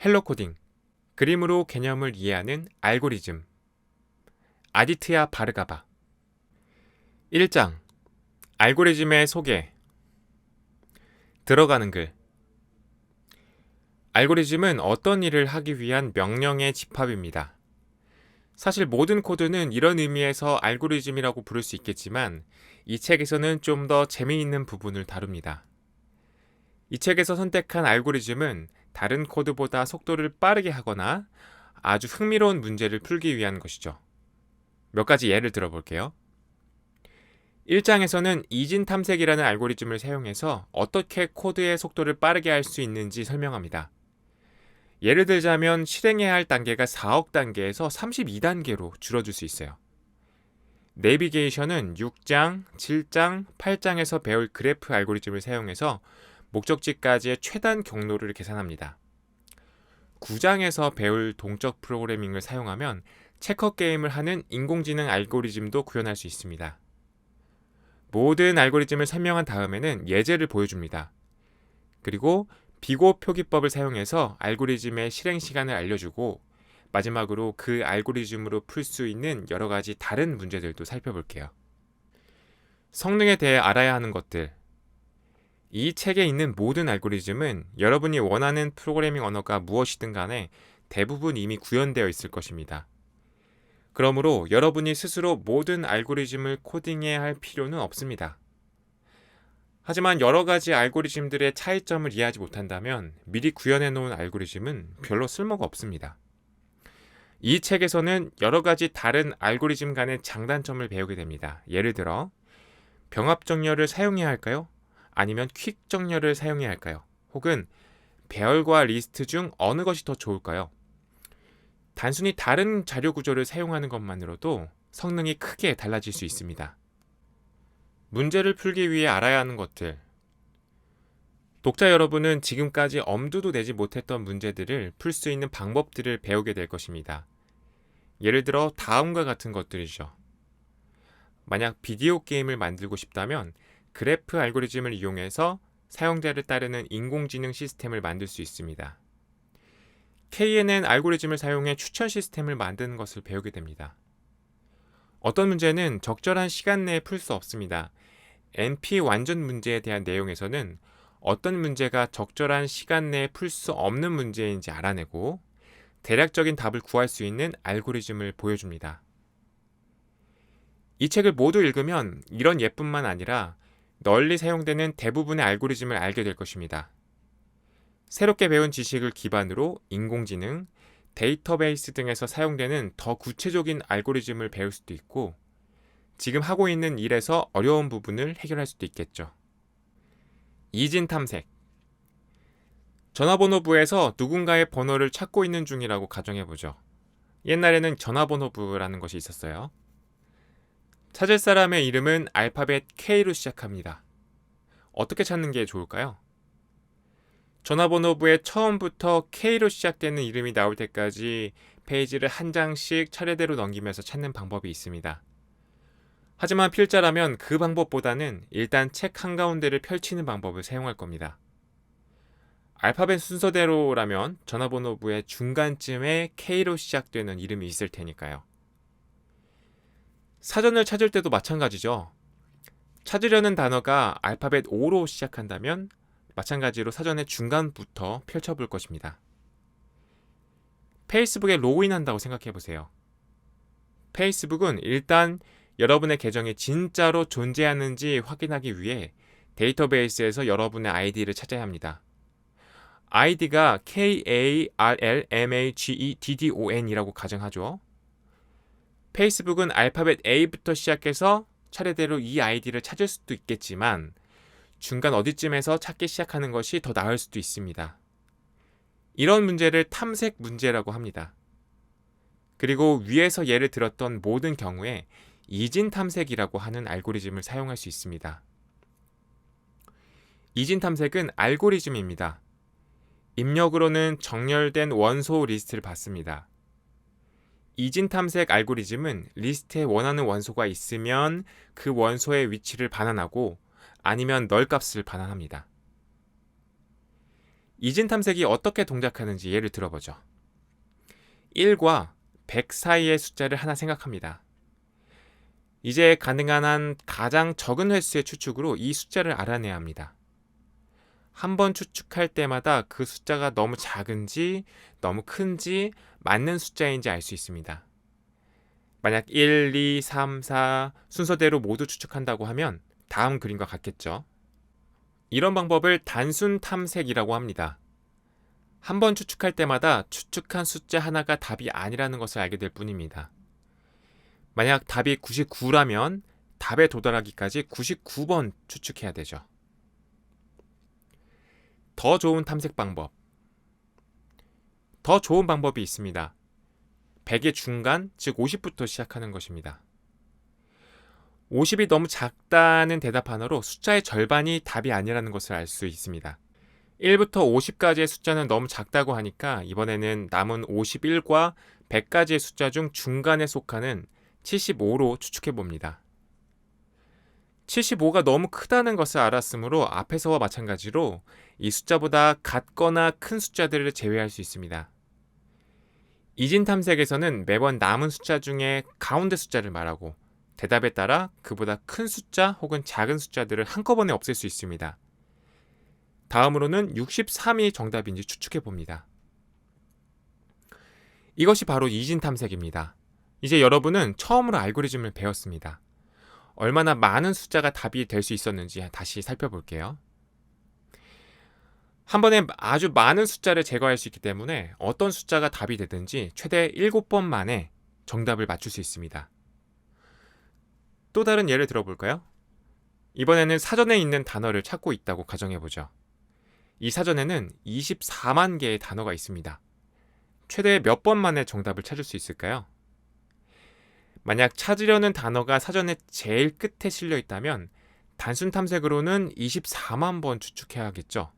헬로 코딩, 그림으로 개념을 이해하는 알고리즘, 아디트야 바르가바. 1장, 알고리즘의 소개. 들어가는 글. 알고리즘은 어떤 일을 하기 위한 명령의 집합입니다. 사실 모든 코드는 이런 의미에서 알고리즘이라고 부를 수 있겠지만 이 책에서는 좀 더 재미있는 부분을 다룹니다. 이 책에서 선택한 알고리즘은 다른 코드보다 속도를 빠르게 하거나 아주 흥미로운 문제를 풀기 위한 것이죠. 몇 가지 예를 들어볼게요. 1장에서는 이진 탐색이라는 알고리즘을 사용해서 어떻게 코드의 속도를 빠르게 할 수 있는지 설명합니다. 예를 들자면 실행해야 할 단계가 4억 단계에서 32단계로 줄어들 수 있어요. 내비게이션은 6장, 7장, 8장에서 배울 그래프 알고리즘을 사용해서 목적지까지의 최단 경로를 계산합니다. 9장에서 배울 동적 프로그래밍을 사용하면 체커 게임을 하는 인공지능 알고리즘도 구현할 수 있습니다. 모든 알고리즘을 설명한 다음에는 예제를 보여줍니다. 그리고 비고 표기법을 사용해서 알고리즘의 실행 시간을 알려주고 마지막으로 그 알고리즘으로 풀 수 있는 여러 가지 다른 문제들도 살펴볼게요. 성능에 대해 알아야 하는 것들. 이 책에 있는 모든 알고리즘은 여러분이 원하는 프로그래밍 언어가 무엇이든 간에 대부분 이미 구현되어 있을 것입니다. 그러므로 여러분이 스스로 모든 알고리즘을 코딩해야 할 필요는 없습니다. 하지만 여러 가지 알고리즘들의 차이점을 이해하지 못한다면 미리 구현해 놓은 알고리즘은 별로 쓸모가 없습니다. 이 책에서는 여러 가지 다른 알고리즘 간의 장단점을 배우게 됩니다. 예를 들어 병합 정렬을 사용해야 할까요? 아니면 퀵 정렬을 사용해야 할까요? 혹은 배열과 리스트 중 어느 것이 더 좋을까요? 단순히 다른 자료 구조를 사용하는 것만으로도 성능이 크게 달라질 수 있습니다. 문제를 풀기 위해 알아야 하는 것들. 독자 여러분은 지금까지 엄두도 내지 못했던 문제들을 풀 수 있는 방법들을 배우게 될 것입니다. 예를 들어 다음과 같은 것들이죠. 만약 비디오 게임을 만들고 싶다면 그래프 알고리즘을 이용해서 사용자를 따르는 인공지능 시스템을 만들 수 있습니다. KNN 알고리즘을 사용해 추천 시스템을 만드는 것을 배우게 됩니다. 어떤 문제는 적절한 시간 내에 풀 수 없습니다. NP 완전 문제에 대한 내용에서는 어떤 문제가 적절한 시간 내에 풀 수 없는 문제인지 알아내고 대략적인 답을 구할 수 있는 알고리즘을 보여줍니다. 이 책을 모두 읽으면 이런 예뿐만 아니라 널리 사용되는 대부분의 알고리즘을 알게 될 것입니다. 새롭게 배운 지식을 기반으로 인공지능, 데이터베이스 등에서 사용되는 더 구체적인 알고리즘을 배울 수도 있고 지금 하고 있는 일에서 어려운 부분을 해결할 수도 있겠죠. 이진 탐색. 전화번호부에서 누군가의 번호를 찾고 있는 중이라고 가정해보죠. 옛날에는 전화번호부라는 것이 있었어요. 찾을 사람의 이름은 알파벳 K로 시작합니다. 어떻게 찾는 게 좋을까요? 전화번호부에 처음부터 K로 시작되는 이름이 나올 때까지 페이지를 한 장씩 차례대로 넘기면서 찾는 방법이 있습니다. 하지만 필자라면 그 방법보다는 일단 책 한가운데를 펼치는 방법을 사용할 겁니다. 알파벳 순서대로라면 전화번호부의 중간쯤에 K로 시작되는 이름이 있을 테니까요. 사전을 찾을 때도 마찬가지죠. 찾으려는 단어가 알파벳 O로 시작한다면 마찬가지로 사전의 중간부터 펼쳐볼 것입니다. 페이스북에 로그인한다고 생각해보세요. 페이스북은 일단 여러분의 계정이 진짜로 존재하는지 확인하기 위해 데이터베이스에서 여러분의 아이디를 찾아야 합니다. 아이디가 KARLMAGEDDON이라고 가정하죠. 페이스북은 알파벳 A부터 시작해서 차례대로 이 아이디를 찾을 수도 있겠지만 중간 어디쯤에서 찾기 시작하는 것이 더 나을 수도 있습니다. 이런 문제를 탐색 문제라고 합니다. 그리고 위에서 예를 들었던 모든 경우에 이진 탐색이라고 하는 알고리즘을 사용할 수 있습니다. 이진 탐색은 알고리즘입니다. 입력으로는 정렬된 원소 리스트를 받습니다. 이진 탐색 알고리즘은 리스트에 원하는 원소가 있으면 그 원소의 위치를 반환하고 아니면 널 값을 반환합니다. 이진 탐색이 어떻게 동작하는지 예를 들어보죠. 1과 100 사이의 숫자를 하나 생각합니다. 이제 가능한 한 가장 적은 횟수의 추측으로 이 숫자를 알아내야 합니다. 한 번 추측할 때마다 그 숫자가 너무 작은지 너무 큰지 맞는 숫자인지 알 수 있습니다. 만약 1, 2, 3, 4 순서대로 모두 추측한다고 하면 다음 그림과 같겠죠. 이런 방법을 단순 탐색이라고 합니다. 한 번 추측할 때마다 추측한 숫자 하나가 답이 아니라는 것을 알게 될 뿐입니다. 만약 답이 99라면 답에 도달하기까지 99번 추측해야 되죠. 더 좋은 탐색 방법. 더 좋은 방법이 있습니다. 100의 중간, 즉 50부터 시작하는 것입니다. 50이 너무 작다는 대답 하나로 숫자의 절반이 답이 아니라는 것을 알 수 있습니다. 1부터 50까지의 숫자는 너무 작다고 하니까 이번에는 남은 51과 100까지의 숫자 중 중간에 속하는 75로 추측해 봅니다. 75가 너무 크다는 것을 알았으므로 앞에서와 마찬가지로 이 숫자보다 같거나 큰 숫자들을 제외할 수 있습니다. 이진 탐색에서는 매번 남은 숫자 중에 가운데 숫자를 말하고 대답에 따라 그보다 큰 숫자 혹은 작은 숫자들을 한꺼번에 없앨 수 있습니다. 다음으로는 63이 정답인지 추측해 봅니다. 이것이 바로 이진 탐색입니다. 이제 여러분은 처음으로 알고리즘을 배웠습니다. 얼마나 많은 숫자가 답이 될 수 있었는지 다시 살펴볼게요. 한 번에 아주 많은 숫자를 제거할 수 있기 때문에 어떤 숫자가 답이 되든지 최대 7번 만에 정답을 맞출 수 있습니다. 또 다른 예를 들어볼까요? 이번에는 사전에 있는 단어를 찾고 있다고 가정해보죠. 이 사전에는 24만 개의 단어가 있습니다. 최대 몇 번 만에 정답을 찾을 수 있을까요? 만약 찾으려는 단어가 사전에 제일 끝에 실려 있다면 단순 탐색으로는 24만 번 추측해야겠죠.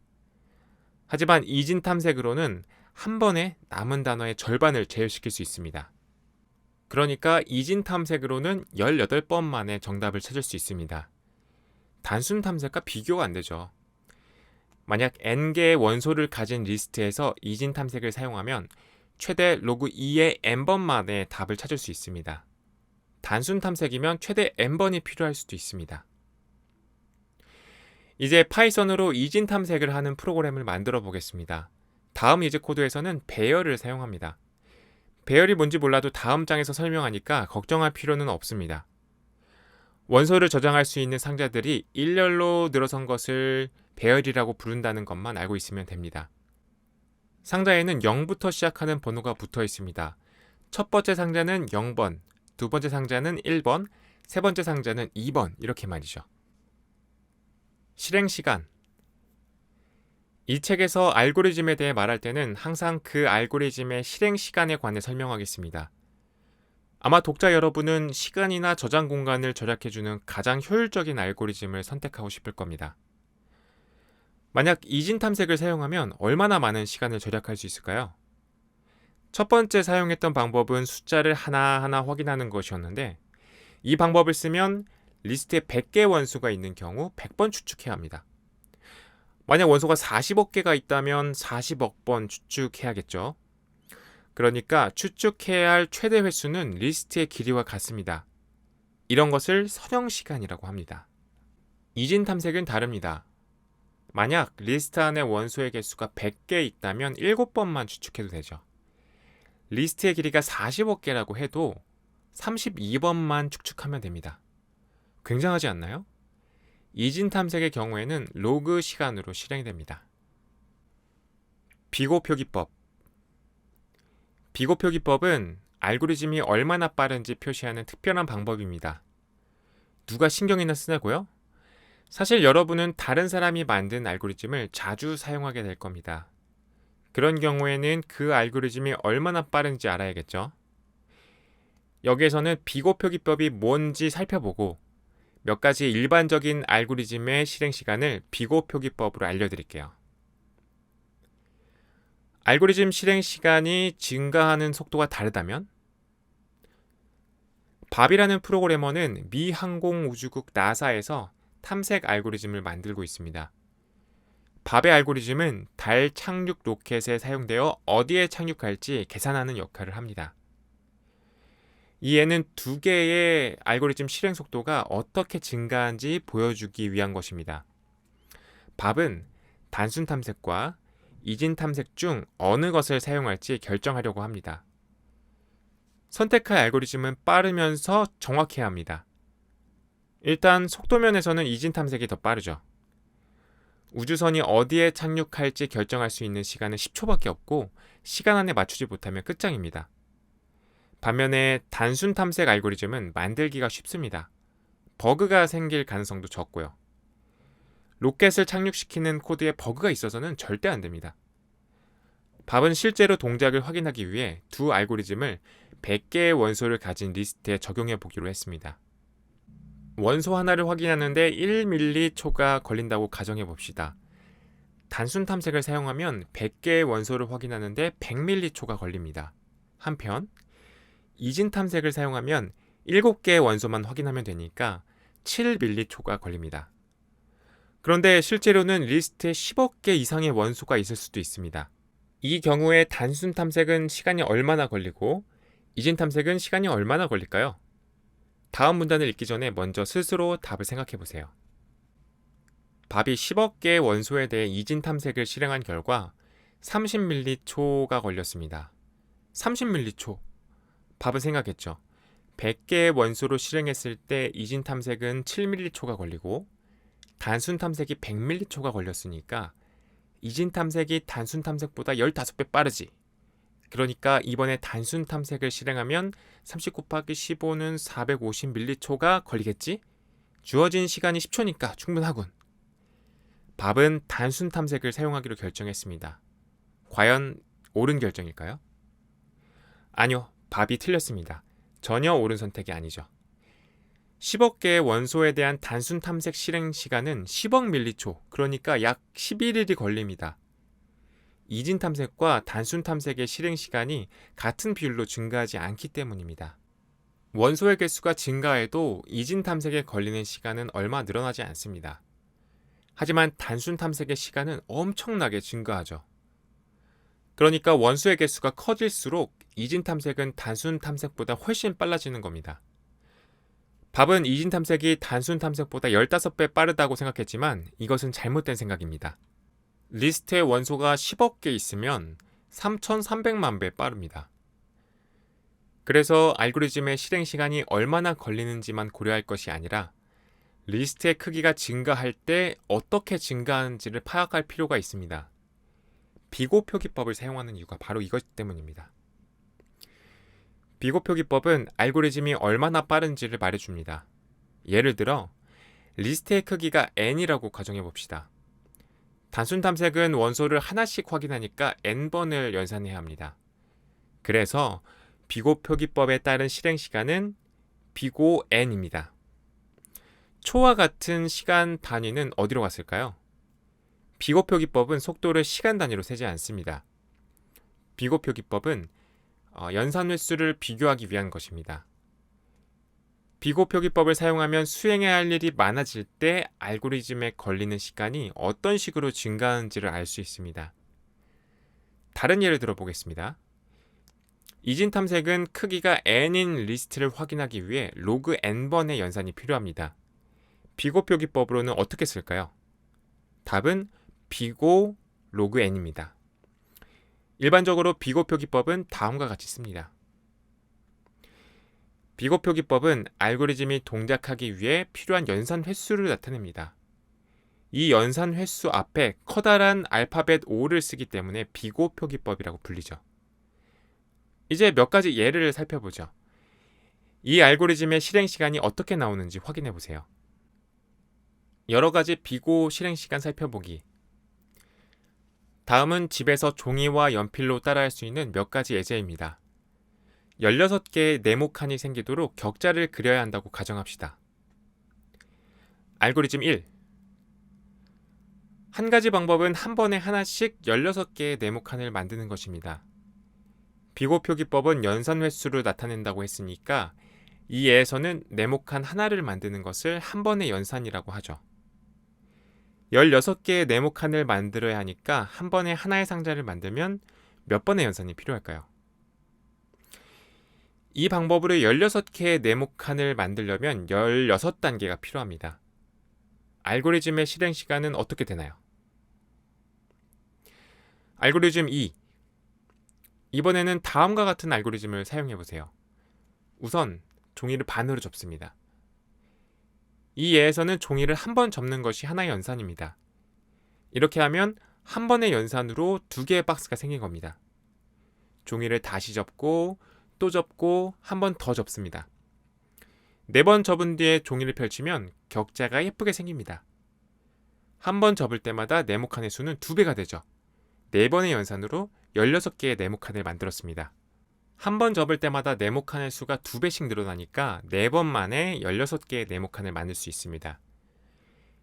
하지만 이진 탐색으로는 한 번에 남은 단어의 절반을 제외시킬 수 있습니다. 그러니까 이진 탐색으로는 18번 만에 정답을 찾을 수 있습니다. 단순 탐색과 비교가 안 되죠. 만약 n개의 원소를 가진 리스트에서 이진 탐색을 사용하면 최대 로그 2의 n번 만에 답을 찾을 수 있습니다. 단순 탐색이면 최대 n번이 필요할 수도 있습니다. 이제 파이썬으로 이진 탐색을 하는 프로그램을 만들어 보겠습니다. 다음 예제 코드에서는 배열을 사용합니다. 배열이 뭔지 몰라도 다음 장에서 설명하니까 걱정할 필요는 없습니다. 원소를 저장할 수 있는 상자들이 일렬로 늘어선 것을 배열이라고 부른다는 것만 알고 있으면 됩니다. 상자에는 0부터 시작하는 번호가 붙어 있습니다. 첫 번째 상자는 0번, 두 번째 상자는 1번, 세 번째 상자는 2번 이렇게 말이죠. 실행 시간. 이 책에서 알고리즘에 대해 말할 때는 항상 그 알고리즘의 실행 시간에 관해 설명하겠습니다. 아마 독자 여러분은 시간이나 저장 공간을 절약해주는 가장 효율적인 알고리즘을 선택하고 싶을 겁니다. 만약 이진 탐색을 사용하면 얼마나 많은 시간을 절약할 수 있을까요? 첫 번째 사용했던 방법은 숫자를 하나하나 확인하는 것이었는데 이 방법을 쓰면 리스트에 100개 원소가 있는 경우 100번 추측해야 합니다. 만약 원소가 40억 개가 있다면 40억 번 추측해야겠죠. 그러니까 추측해야 할 최대 횟수는 리스트의 길이와 같습니다. 이런 것을 선형 시간이라고 합니다. 이진 탐색은 다릅니다. 만약 리스트 안에 원소의 개수가 100개 있다면 7번만 추측해도 되죠. 리스트의 길이가 40억 개라고 해도 32번만 추측하면 됩니다. 굉장하지 않나요? 이진 탐색의 경우에는 로그 시간으로 실행됩니다. 비고표기법. 비고표기법은 알고리즘이 얼마나 빠른지 표시하는 특별한 방법입니다. 누가 신경이나 쓰냐고요? 사실 여러분은 다른 사람이 만든 알고리즘을 자주 사용하게 될 겁니다. 그런 경우에는 그 알고리즘이 얼마나 빠른지 알아야겠죠? 여기에서는 비고표기법이 뭔지 살펴보고 몇 가지 일반적인 알고리즘의 실행 시간을 비고표기법으로 알려드릴게요. 알고리즘 실행 시간이 증가하는 속도가 다르다면? 밥이라는 프로그래머는 미 항공우주국 나사에서 탐색 알고리즘을 만들고 있습니다. 밥의 알고리즘은 달 착륙 로켓에 사용되어 어디에 착륙할지 계산하는 역할을 합니다. 이에는 두 개의 알고리즘 실행 속도가 어떻게 증가한지 보여주기 위한 것입니다. 밥은 단순 탐색과 이진 탐색 중 어느 것을 사용할지 결정하려고 합니다. 선택할 알고리즘은 빠르면서 정확해야 합니다. 일단 속도면에서는 이진 탐색이 더 빠르죠. 우주선이 어디에 착륙할지 결정할 수 있는 시간은 10초밖에 없고 시간 안에 맞추지 못하면 끝장입니다. 반면에 단순 탐색 알고리즘은 만들기가 쉽습니다. 버그가 생길 가능성도 적고요. 로켓을 착륙시키는 코드에 버그가 있어서는 절대 안 됩니다. 밥은 실제로 동작을 확인하기 위해 두 알고리즘을 100개의 원소를 가진 리스트에 적용해 보기로 했습니다. 원소 하나를 확인하는데 1mC가 걸린다고 가정해 봅시다. 단순 탐색을 사용하면 100개의 원소를 확인하는데 100mC가 걸립니다. 한편 이진 탐색을 사용하면 7개의 원소만 확인하면 되니까 7mC가 걸립니다. 그런데 실제로는 리스트에 10억 개 이상의 원소가 있을 수도 있습니다. 이 경우에 단순 탐색은 시간이 얼마나 걸리고 이진 탐색은 시간이 얼마나 걸릴까요? 다음 문단을 읽기 전에 먼저 스스로 답을 생각해 보세요. 밥이 10억 개의 원소에 대해 이진 탐색을 실행한 결과 30mC가 걸렸습니다. 30mC. 밥은 생각했죠. 100개의 원소로 실행했을 때 이진 탐색은 7mC가 걸리고 단순 탐색이 100mC가 걸렸으니까 이진 탐색이 단순 탐색보다 15배 빠르지. 그러니까 이번에 단순 탐색을 실행하면 30 곱하기 15는 450mC가 걸리겠지? 주어진 시간이 10초니까 충분하군. 밥은 단순 탐색을 사용하기로 결정했습니다. 과연 옳은 결정일까요? 아니요, 밥이 틀렸습니다. 전혀 옳은 선택이 아니죠. 10억 개의 원소에 대한 단순 탐색 실행 시간은 10억 밀리초, 그러니까 약 11일이 걸립니다. 이진 탐색과 단순 탐색의 실행 시간이 같은 비율로 증가하지 않기 때문입니다. 원소의 개수가 증가해도 이진 탐색에 걸리는 시간은 얼마 늘어나지 않습니다. 하지만 단순 탐색의 시간은 엄청나게 증가하죠. 그러니까 원소의 개수가 커질수록 이진 탐색은 단순 탐색보다 훨씬 빨라지는 겁니다. 밥은 이진 탐색이 단순 탐색보다 15배 빠르다고 생각했지만 이것은 잘못된 생각입니다. 리스트에 원소가 10억 개 있으면 3,300만 배 빠릅니다. 그래서 알고리즘의 실행 시간이 얼마나 걸리는지만 고려할 것이 아니라 리스트의 크기가 증가할 때 어떻게 증가하는지를 파악할 필요가 있습니다. 비고표 기법을 사용하는 이유가 바로 이것 때문입니다. 비고표 기법은 알고리즘이 얼마나 빠른지를 말해줍니다. 예를 들어 리스트의 크기가 n이라고 가정해 봅시다. 단순 탐색은 원소를 하나씩 확인하니까 n번을 연산해야 합니다. 그래서 비고표 기법에 따른 실행 시간은 비고 n입니다. 초와 같은 시간 단위는 어디로 갔을까요? 비고표 기법은 속도를 시간 단위로 세지 않습니다. 비고표 기법은 연산 횟수를 비교하기 위한 것입니다. 비고표 기법을 사용하면 수행해야 할 일이 많아질 때 알고리즘에 걸리는 시간이 어떤 식으로 증가하는지를 알 수 있습니다. 다른 예를 들어보겠습니다. 이진 탐색은 크기가 n인 리스트를 확인하기 위해 로그 n번의 연산이 필요합니다. 비고표 기법으로는 어떻게 쓸까요? 답은 비고 로그 n입니다. 일반적으로 비고표 기법은 다음과 같이 씁니다. 비고표 기법은 알고리즘이 동작하기 위해 필요한 연산 횟수를 나타냅니다. 이 연산 횟수 앞에 커다란 알파벳 O를 쓰기 때문에 비고표 기법이라고 불리죠. 이제 몇 가지 예를 살펴보죠. 이 알고리즘의 실행 시간이 어떻게 나오는지 확인해 보세요. 여러 가지 비고 실행 시간 살펴보기. 다음은 집에서 종이와 연필로 따라할 수 있는 몇 가지 예제입니다. 16개의 네모칸이 생기도록 격자를 그려야 한다고 가정합시다. 알고리즘 1. 한 가지 방법은 한 번에 하나씩 16개의 네모칸을 만드는 것입니다. 비고표 기법은 연산 횟수를 나타낸다고 했으니까 이 예에서는 네모칸 하나를 만드는 것을 한 번의 연산이라고 하죠. 16개의 네모칸을 만들어야 하니까 한 번에 하나의 상자를 만들면 몇 번의 연산이 필요할까요? 이 방법으로 16개의 네모칸을 만들려면 16단계가 필요합니다. 알고리즘의 실행 시간은 어떻게 되나요? 알고리즘 2. 이번에는 다음과 같은 알고리즘을 사용해 보세요. 우선 종이를 반으로 접습니다. 이 예에서는 종이를 한 번 접는 것이 하나의 연산입니다. 이렇게 하면 한 번의 연산으로 2개의 박스가 생긴 겁니다. 종이를 다시 접고 또 접고 한 번 더 접습니다. 4번 접은 뒤에 종이를 펼치면 격자가 예쁘게 생깁니다. 한 번 접을 때마다 네모칸의 수는 2배가 되죠. 4번의 연산으로 16개의 네모칸을 만들었습니다. 한 번 접을 때마다 네모칸의 수가 2배씩 늘어나니까 4번 만에 16개의 네모칸을 만들 수 있습니다.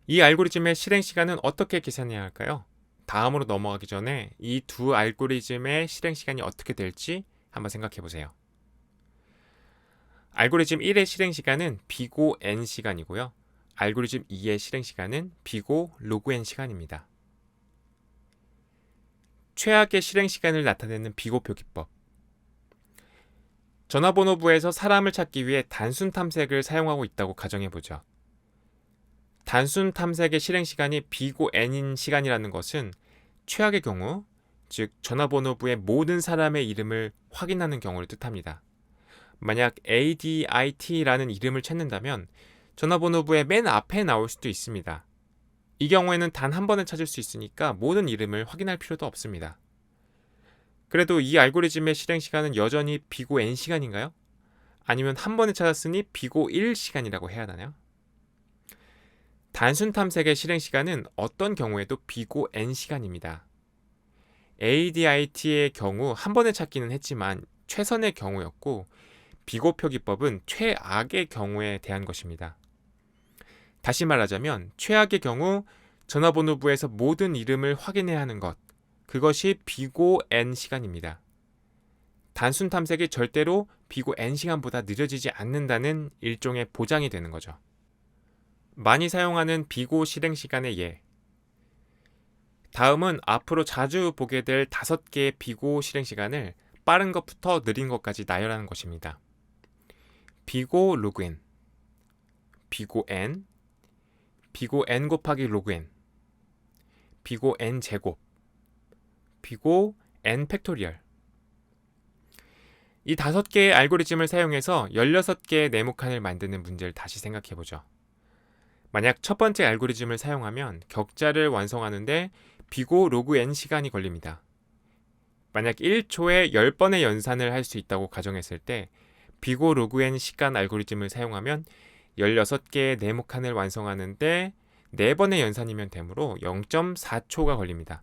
이 알고리즘의 실행 시간은 어떻게 계산해야 할까요? 다음으로 넘어가기 전에 이 두 알고리즘의 실행 시간이 어떻게 될지 한번 생각해 보세요. 알고리즘 1의 실행 시간은 비고 n 시간이고요. 알고리즘 2의 실행 시간은 비고 로그 n 시간입니다. 최악의 실행 시간을 나타내는 비고표 기법. 전화번호부에서 사람을 찾기 위해 단순 탐색을 사용하고 있다고 가정해 보죠. 단순 탐색의 실행 시간이 비고 n인 시간이라는 것은 최악의 경우, 즉 전화번호부의 모든 사람의 이름을 확인하는 경우를 뜻합니다. 만약 ADIT라는 이름을 찾는다면 전화번호부의 맨 앞에 나올 수도 있습니다. 이 경우에는 단 한 번을 찾을 수 있으니까 모든 이름을 확인할 필요도 없습니다. 그래도 이 알고리즘의 실행 시간은 여전히 비고 n 시간인가요? 아니면 한 번에 찾았으니 비고 1 시간이라고 해야 하나요? 단순 탐색의 실행 시간은 어떤 경우에도 비고 n 시간입니다. ADIT의 경우 한 번에 찾기는 했지만 최선의 경우였고 비고표 기법은 최악의 경우에 대한 것입니다. 다시 말하자면 최악의 경우 전화번호부에서 모든 이름을 확인해야 하는 것, 그것이 비고 n 시간입니다. 단순 탐색이 절대로 비고 n 시간보다 느려지지 않는다는 일종의 보장이 되는 거죠. 많이 사용하는 비고 실행 시간의 예. 다음은 앞으로 자주 보게 될 5개의 비고 실행 시간을 빠른 것부터 느린 것까지 나열하는 것입니다. 비고 로그 n, 비고 n, 비고 n 곱하기 로그 n, 비고 n 제곱, 비고 n 팩토리얼. 이 5개의 알고리즘을 사용해서 16개의 네모칸을 만드는 문제를 다시 생각해보죠. 만약 첫 번째 알고리즘을 사용하면 격자를 완성하는데 비고 로그 n 시간이 걸립니다. 만약 1초에 10번의 연산을 할 수 있다고 가정했을 때 비고 로그 n 시간 알고리즘을 사용하면 16개의 네모칸을 완성하는데 4번의 연산이면 되므로 0.4초가 걸립니다.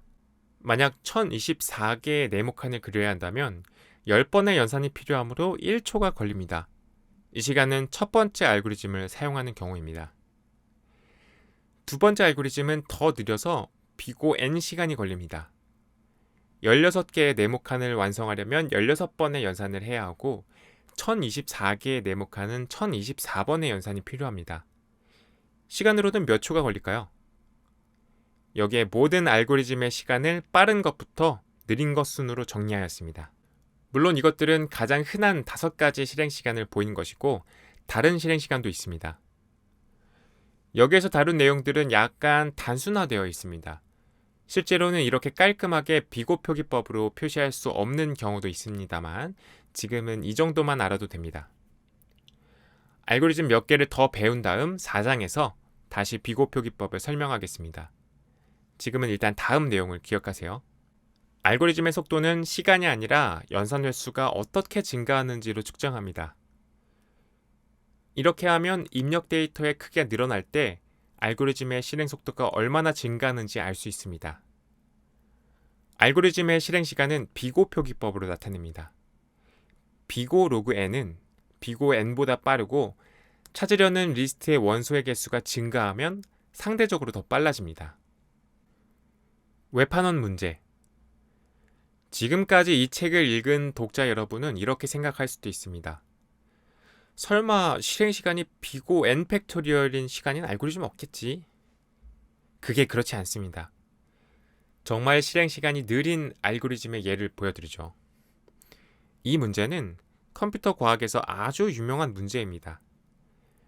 만약 1024개의 네모칸을 그려야 한다면 10번의 연산이 필요하므로 1초가 걸립니다. 이 시간은 첫 번째 알고리즘을 사용하는 경우입니다. 두 번째 알고리즘은 더 느려서 비고 n 시간이 걸립니다. 16개의 네모칸을 완성하려면 16번의 연산을 해야 하고 1024개의 네모칸은 1024번의 연산이 필요합니다. 시간으로는 몇 초가 걸릴까요? 여기에 모든 알고리즘의 시간을 빠른 것부터 느린 것 순으로 정리하였습니다. 물론 이것들은 가장 흔한 5가지 실행 시간을 보인 것이고 다른 실행 시간도 있습니다. 여기에서 다룬 내용들은 약간 단순화되어 있습니다. 실제로는 이렇게 깔끔하게 비고표기법으로 표시할 수 없는 경우도 있습니다만 지금은 이 정도만 알아도 됩니다. 알고리즘 몇 개를 더 배운 다음 4장에서 다시 비고표기법을 설명하겠습니다. 지금은 일단 다음 내용을 기억하세요. 알고리즘의 속도는 시간이 아니라 연산 횟수가 어떻게 증가하는지로 측정합니다. 이렇게 하면 입력 데이터의 크기가 늘어날 때 알고리즘의 실행 속도가 얼마나 증가하는지 알 수 있습니다. 알고리즘의 실행 시간은 비고 표기법으로 나타냅니다. 비고 로그 n은 비고 n보다 빠르고 찾으려는 리스트의 원소의 개수가 증가하면 상대적으로 더 빨라집니다. 외판원 문제. 지금까지 이 책을 읽은 독자 여러분은 이렇게 생각할 수도 있습니다. 설마 실행 시간이 비고 n 팩토리얼인 시간인 알고리즘 없겠지? 그게 그렇지 않습니다. 정말 실행 시간이 느린 알고리즘의 예를 보여드리죠. 이 문제는 컴퓨터 과학에서 아주 유명한 문제입니다.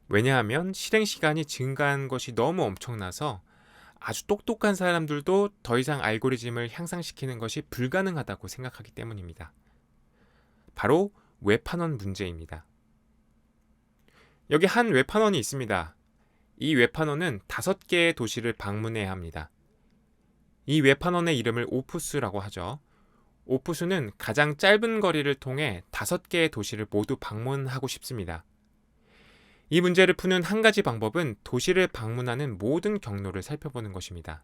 왜냐하면 실행 시간이 증가한 것이 너무 엄청나서 아주 똑똑한 사람들도 더 이상 알고리즘을 향상시키는 것이 불가능하다고 생각하기 때문입니다. 바로 웹판원 문제입니다. 여기 한 웹판원이 있습니다. 이 웹판원은 5개의 도시를 방문해야 합니다. 이 웹판원의 이름을 오프스라고 하죠. 오프스는 가장 짧은 거리를 통해 5개의 도시를 모두 방문하고 싶습니다. 이 문제를 푸는 한 가지 방법은 도시를 방문하는 모든 경로를 살펴보는 것입니다.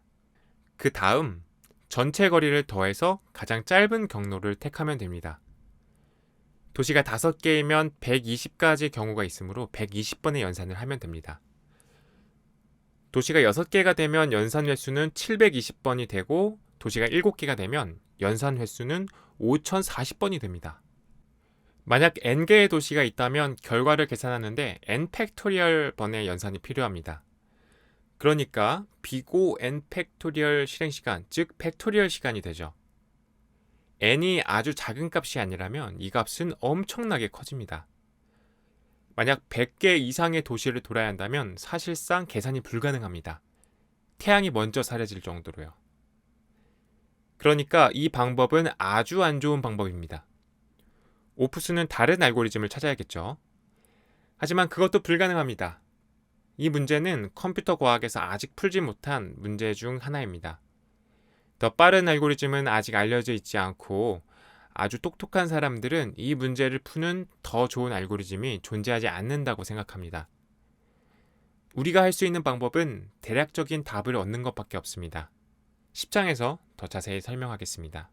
그 다음 전체 거리를 더해서 가장 짧은 경로를 택하면 됩니다. 도시가 5개이면 120가지 경우가 있으므로 120번의 연산을 하면 됩니다. 도시가 6개가 되면 연산 횟수는 720번이 되고 도시가 7개가 되면 연산 횟수는 5040번이 됩니다. 만약 n개의 도시가 있다면 결과를 계산하는데 n 팩토리얼 번의 연산이 필요합니다. 그러니까 비고 n 팩토리얼 실행 시간, 즉 팩토리얼 시간이 되죠. n이 아주 작은 값이 아니라면 이 값은 엄청나게 커집니다. 만약 100개 이상의 도시를 돌아야 한다면 사실상 계산이 불가능합니다. 태양이 먼저 사라질 정도로요. 그러니까 이 방법은 아주 안 좋은 방법입니다. 오프스는 다른 알고리즘을 찾아야겠죠. 하지만 그것도 불가능합니다. 이 문제는 컴퓨터 과학에서 아직 풀지 못한 문제 중 하나입니다. 더 빠른 알고리즘은 아직 알려져 있지 않고 아주 똑똑한 사람들은 이 문제를 푸는 더 좋은 알고리즘이 존재하지 않는다고 생각합니다. 우리가 할 수 있는 방법은 대략적인 답을 얻는 것밖에 없습니다. 10장에서 더 자세히 설명하겠습니다.